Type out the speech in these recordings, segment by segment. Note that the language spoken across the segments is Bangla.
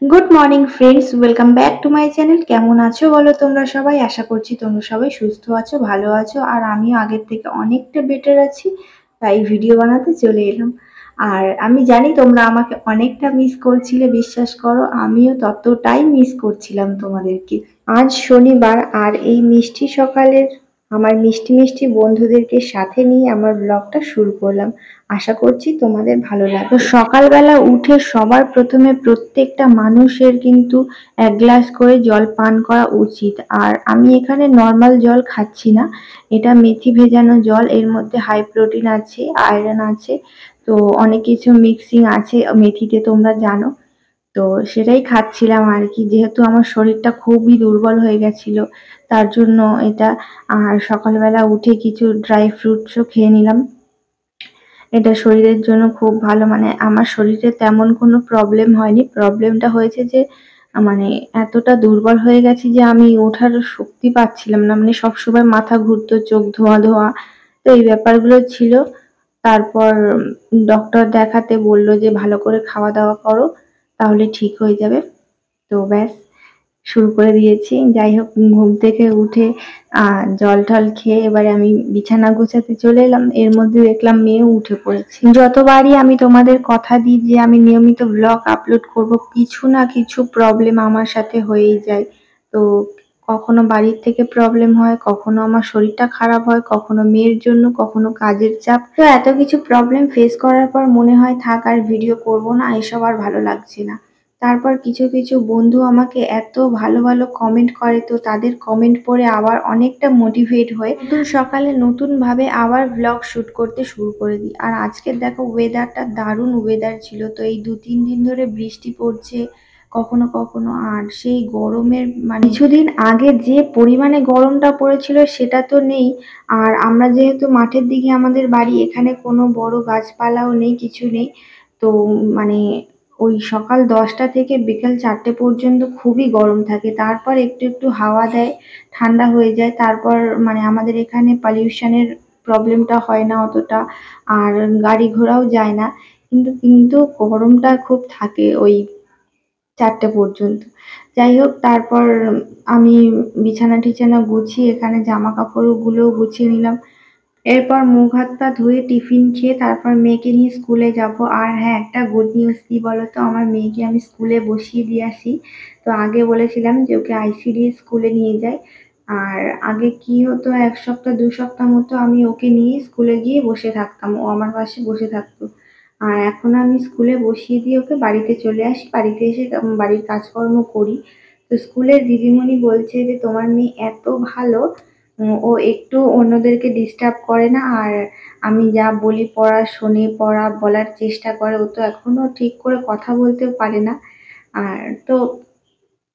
Good morning friends, welcome back to my channel. কেমন আছো বলো তোমরা সবাই? আশা করছি তোমরা সবাই সুস্থ আছো, ভালো আছো। আর আমিও আগের থেকে অনেকটা বেটার আছি, তাই ভিডিও বানাতে চলে এলাম। আর আমি জানি তোমরা আমাকে অনেকটা মিস করছিলে, বিশ্বাস করো আমিও ততটাই মিস করছিলাম তোমাদেরকে। আজ শনিবার, আর এই মিষ্টি সকালের আমার মিষ্টি মিষ্টি বন্ধুদেরকে সাথে নিয়ে আমার ব্লগটা শুরু করলাম। আশা করছি তোমাদের ভালো লাগবে। তো সকালবেলা উঠে সবার প্রথমে প্রত্যেকটা মানুষের কিন্তু 1 গ্লাস করে জল পান করা উচিত। আর আমি এখানে নর্মাল জল খাচ্ছি না, এটা মেথি ভেজানো জল। এর মধ্যে হাই প্রোটিন আছে, আয়রন আছে, তো অনেক কিছু মিক্সিং আছে মেথিতে, তোমরা জানো। তো সেটাই খাচ্ছিলাম আর কি, যেহেতু আমার শরীরটা খুবই দুর্বল হয়ে গেছিল, তার জন্য এটা। আর সকালবেলা উঠে কিছু ড্রাই ফ্রুটসও খেয়ে নিলাম, এটা শরীরের জন্য খুব ভালো। মানে আমার শরীরে তেমন কোনো প্রবলেম হয়নি, প্রবলেমটা হয়েছে যে মানে এতটা দুর্বল হয়ে গেছি যে আমি ওঠার শক্তি পাচ্ছিলাম না, মানে সবসময় মাথা ঘুরতো, চোখ ধোঁয়া ধোঁয়া, তো এই ব্যাপারগুলো ছিল। তারপর ডক্টর দেখাতে বললো যে ভালো করে খাওয়া দাওয়া করো, তাহলে ঠিক হয়ে যাবে। তো ব্যাস, শুরু করে দিয়েছি। যাই হোক, ঘুম থেকে উঠে জল টল খেয়ে এবারে আমি বিছানা গোছাতে চলে এলাম। এর মধ্যে দেখলাম মেয়েও উঠে পড়েছে। যতবারই আমি তোমাদের কথা দিই যে আমি নিয়মিত ব্লগ আপলোড করব, কিছু না কিছু প্রবলেম আমার সাথে হয়েই যায়। তো কখনো বাড়ির থেকে প্রবলেম হয়, কখনো আমার শরীরটা খারাপ হয়, কখনো মেয়ের জন্য, কখনো কাজের চাপ। তো এত কিছু প্রবলেম ফেস করার পর মনে হয় থাক আর ভিডিও করব না, এসব আর ভালো লাগছে না। তারপর কিছু কিছু বন্ধু আমাকে এত ভালো ভালো কমেন্ট করে, তো তাদের কমেন্ট পড়ে আবার অনেকটা মোটিভেট হয়ে নতুন সকালে নতুন ভাবে আবার ব্লগ শুট করতে শুরু করে দিই। আর আজকের দেখো ওয়েদারটা দারুণ ওয়েদার ছিল, তো এই 2-3 দিন ধরে বৃষ্টি পড়ছে কখনো কখনো। আর সেই গরমের মানে কিছুদিন আগে যে পরিমাণে গরমটা পড়েছিল সেটা তো নেই। আর আমরা যেহেতু মাঠের দিকে আমাদের বাড়ি, এখানে কোনো বড় গাছপালাও নেই, কিছু নেই। তো মানে ওই সকাল 10টা থেকে বিকেল 4টে পর্যন্ত খুবই গরম থাকে, তারপর একটু একটু হাওয়া দেয়, ঠান্ডা হয়ে যায়। তারপর মানে আমাদের এখানে পলিউশনের প্রবলেমটা হয় না অতটা, আর গাড়ি ঘোড়াও যায় না, কিন্তু কিন্তু গরমটা খুব থাকে ওই 4টে পর্যন্ত। যাই হোক, তারপর আমি বিছানা টিছানা গুছিয়ে এখানে জামা কাপড়গুলো গুছিয়ে নিলাম। এরপর মুখ হাত পা ধুয়ে টিফিন খেয়ে তারপর মেয়েকে নিয়ে স্কুলে যাব। আর হ্যাঁ, একটা গুড নিউজ কি বলতো, আমার মেয়েকে আমি স্কুলে বসিয়ে দিয়ে আসি। তো আগে বলেছিলাম যে ওকে আইসিডিএস স্কুলে নিয়ে যাই। আর আগে কি হতো, 1 সপ্তাহ 2 সপ্তাহ মতো আমি ওকে নিয়ে স্কুলে গিয়ে বসে থাকতাম, ও আমার পাশে বসে থাকতো। আর এখন আমি স্কুলে বসিয়ে দিয়ে ওকে বাড়িতে চলে আসি, বাড়িতে এসে বাড়ির কাজকর্ম করি। তো স্কুলের দিদিমণি বলছে যে তোমার মেয়ে এত ভালো, ও একটু অন্যদেরকে ডিস্টার্ব করে না, আর আমি যা বলি পড়া শোনে, পড়া বলার চেষ্টা করে। ও তো এখনো ঠিক করে কথা বলতেও পারে না। আর তো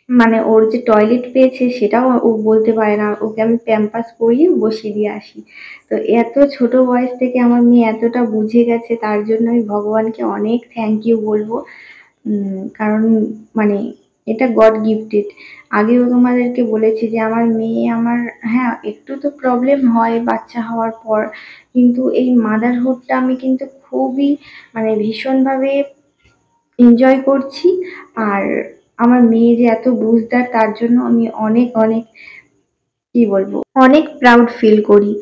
মানে ওর যে টয়লেট পেয়েছে সেটাও ও বলতে পারে না, ওকে আমি প্যাম্পাস পরিয়ে বসিয়ে দিয়ে আসি। তো এত ছোট বয়স থেকে আমার মেয়ে এতটা বুঝে গেছে, তার জন্য আমি ভগবানকে অনেক থ্যাংক ইউ বলবো। কারণ মানে এটা গড গিফটেড। আগেও তোমাদেরকে বলেছি যে আমার মেয়ে আমার, হ্যাঁ একটু তো প্রবলেম হয় বাচ্চা হওয়ার পর, কিন্তু এই মাদারহুডটা আমি কিন্তু খুবই মানে ভীষণভাবে এনজয় করছি। আর আমার মেয়ে যে এত বুঝদার, তার জন্য আমি অনেক অনেক কি বলবো, অনেক প্রাউড ফিল করি।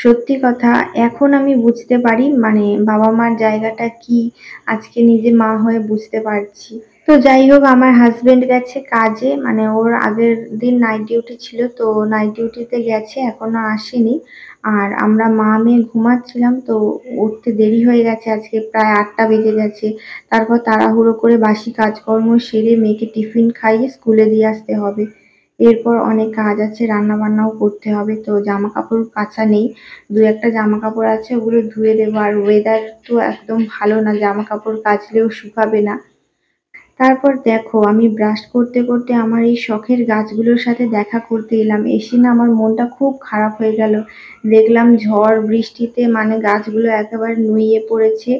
সত্যি কথা, এখন আমি বুঝতে পারি মানে বাবা মার জায়গাটা কি, আজকে নিজে মা হয়ে বুঝতে পারছি। তো যাই হোক, আমার হাজবেন্ড গেছে কাজে, মানে ওর আগের দিন নাইট ডিউটি ছিল, তো নাইট ডিউটিতে গেছে, এখনো আসেনি। আর আমরা মা মেয়ে ঘুমাচ্ছিলাম, তো উঠতে দেরি হয়ে গেছে, আজকে প্রায় 8টা বেজে গেছে। তারপর তাড়াহুড়ো করে বাসি কাজকর্ম সেরে মেয়েকে টিফিন খাইয়ে স্কুলে দিয়ে আসতে হবে। এরপর অনেক কাজ আছে, রান্না বান্নাও করতে হবে। তো জামা কাপড় কাচা নেই, দু একটা জামা কাপড় আছে, ওগুলো ধুয়ে দেবো। আর ওয়েদার তো একদম ভালো না, জামা কাপড় কাচলেও শুকাবে না। তারপর দেখো, আমি ব্রাশ করতে করতে আমার এই শখের গাছগুলোর সাথে দেখা করতে এলাম। এসে না আমার মনটা খুব খারাপ হয়ে গেল। দেখলাম ঝড় বৃষ্টিতে মানে গাছগুলো একেবারে নুয়ে পড়েছে।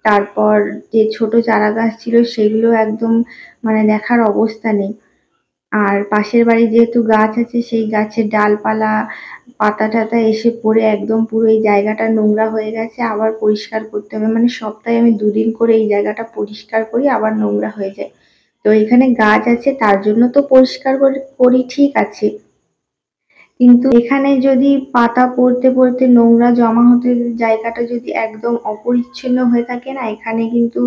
তারপর যে ছোট চারা গাছ ছিল সেগুলো একদম মানে দেখার অবস্থা নেই। আর পাশের বাড়ি যেহেতু গাছ আছে, সেই গাছের ডালপালা পাতা টাতা এসে পড়ে একদম পুরো এই জায়গাটা নোংরা হয়ে গেছে, আবার পরিষ্কার করতে হবে। মানে সপ্তাহে আমি 2 দিন করে এই জায়গাটা পরিষ্কার করি, আবার নোংরা হয়ে যায়। তো এখানে গাছ আছে তার জন্য তো পরিষ্কার করি, ঠিক আছে, কিন্তু এখানে যদি পাতা পড়তে পড়তে নোংরা জমা হতে, জায়গাটা যদি একদম অপরিচ্ছন্ন হয়ে থাকে না, এখানে কিন্তু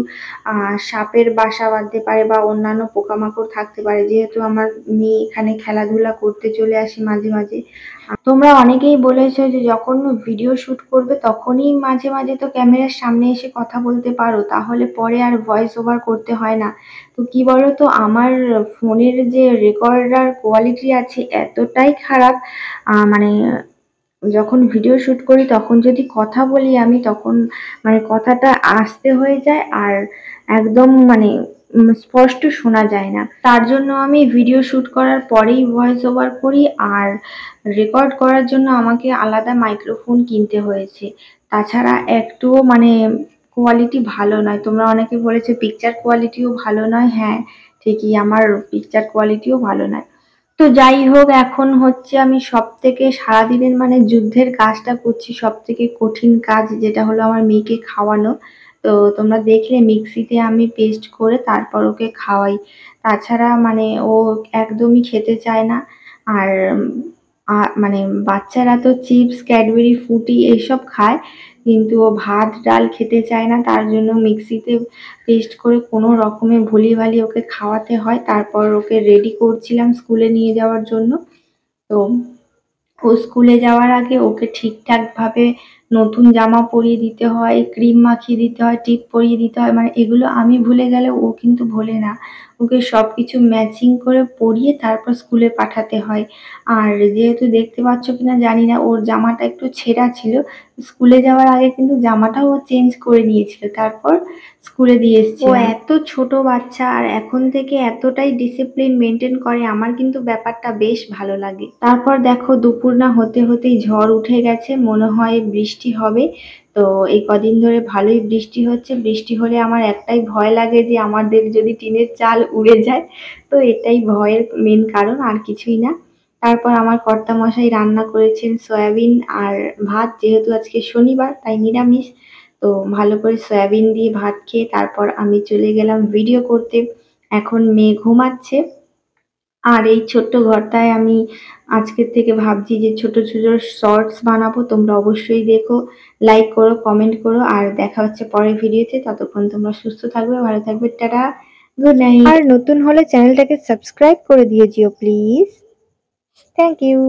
সাপের বাসা বাঁধতে পারে বা অন্যান্য পোকামাকড় থাকতে পারে। যেহেতু আমার মেয়ে এখানে খেলাধুলা করতে চলে আসে মাঝে মাঝে। তোমরা অনেকেই বলেছো যে যখন ভিডিও শুট করবে তখনই মাঝে মাঝে তো ক্যামেরার সামনে এসে কথা বলতে পারো, তাহলে পরে আর ভয়েস ওভার করতে হয় না। তো কি বলো তো, আমার ফোনের যে রেকর্ডার কোয়ালিটি আছে এতটাই খারাপ, মানে যখন ভিডিও শুট করি তখন যদি কথা বলি আমি, তখন মানে কথাটা আস্তে হয়ে যায় আর একদম মানে স্পষ্ট শোনা যায় না। তার জন্য আমি ভিডিও শুট করার পরেই ভয়েস ওভার করি, আর রেকর্ড করার জন্য আমাকে আলাদা মাইক্রোফোন কিনতে হয়েছে। তাছাড়া একটুও মানে কোয়ালিটি ভালো নয়। তোমরা অনেকে বলেছে পিকচার কোয়ালিটিও ভালো নয়। হ্যাঁ, ঠিকই, আমার পিকচার কোয়ালিটিও ভালো নয়। তো যাই হোক, এখন হচ্ছে আমি সব থেকে সারাদিনের মানে যুদ্ধের কাজটা করছি, সব থেকে কঠিন কাজ, যেটা হলো আমার মেয়েকে খাওয়ানো। তো তোমরা দেখলে মিক্সিতে আমি পেস্ট করে তারপর ওকে খাওয়াই। তাছাড়া মানে ও একদমই খেতে চায় না। আর মানে বাচ্চারা তো চিপস, ক্যাডবেরি, ফুটি এইসব খায়, কিন্তু ও ভাত ডাল খেতে চায় না। তার জন্য মিক্সিতে পেস্ট করে কোনো রকমে ভুলিয়ে ভালিয়ে ওকে খাওয়াতে হয়। তারপর ওকে রেডি করছিলাম স্কুলে নিয়ে যাওয়ার জন্য। তো ও স্কুলে যাওয়ার আগে ওকে ঠিকঠাক ভাবে নতুন জামা পরিয়ে দিতে হয়, ক্রিম মাখিয়ে দিতে হয়, টিপ পরিয়ে দিতে হয়। মানে এগুলো আমি ভুলে গেলে ও কিন্তু ভোলে না। ওকে সবকিছু ম্যাচিং করে পরিয়ে তারপর স্কুলে পাঠাতে হয়। আর যেহেতু দেখতে পাচ্ছ কিনা জানি না, ওর জামাটা একটু ছেঁড়া ছিল। স্কুলে যাওয়ার আগে কিন্তু জামাটাও ও চেঞ্জ করে নিয়েছিল, তারপর স্কুলে দিয়ে এসেছি। ও এত ছোট বাচ্চা আর এখন থেকে এতটাই ডিসিপ্লিন মেনটেন করে, আমার কিন্তু ব্যাপারটা বেশ ভালো লাগে। তারপর দেখো দুপুর না হতে হতেই ঝড় উঠে গেছে, মনে হয় বৃষ্টি হবে। তো এই কদিন ধরে ভালোই বৃষ্টি হচ্ছে। বৃষ্টি হলে আমার একটাই ভয় লাগে যে আমাদের যদি টিনের চাল উড়ে যায়। তো এটাই ভয়ের মেন কারণ, আর কিছুই না। তারপর আমার কর্তামশাই রান্না করেছেন সয়াবিন আর ভাত, যেহেতু আজকে শনিবার তাই নিরামিষ। তো ভালো করে সয়াবিন দিয়ে ভাত খেয়ে তারপর আমি চলে গেলাম ভিডিও করতে। এখন মেয়ে ঘুমাচ্ছে। আর এই ছোট্ট ঘরটায় আমি আজকের থেকে ভাবছি যে ছোট ছোট শর্টস বানাবো। তোমরা অবশ্যই দেখো, লাইক করো, কমেন্ট করো, আর দেখা হচ্ছে পরের ভিডিওতে। ততক্ষণ তোমরা সুস্থ থাকবে, ভালো থাকবে, টাটা, গুড নাইট। আর নতুন হলে চ্যানেলটাকে সাবস্ক্রাইব করে দিয়ে যেও প্লিজ। Thank you.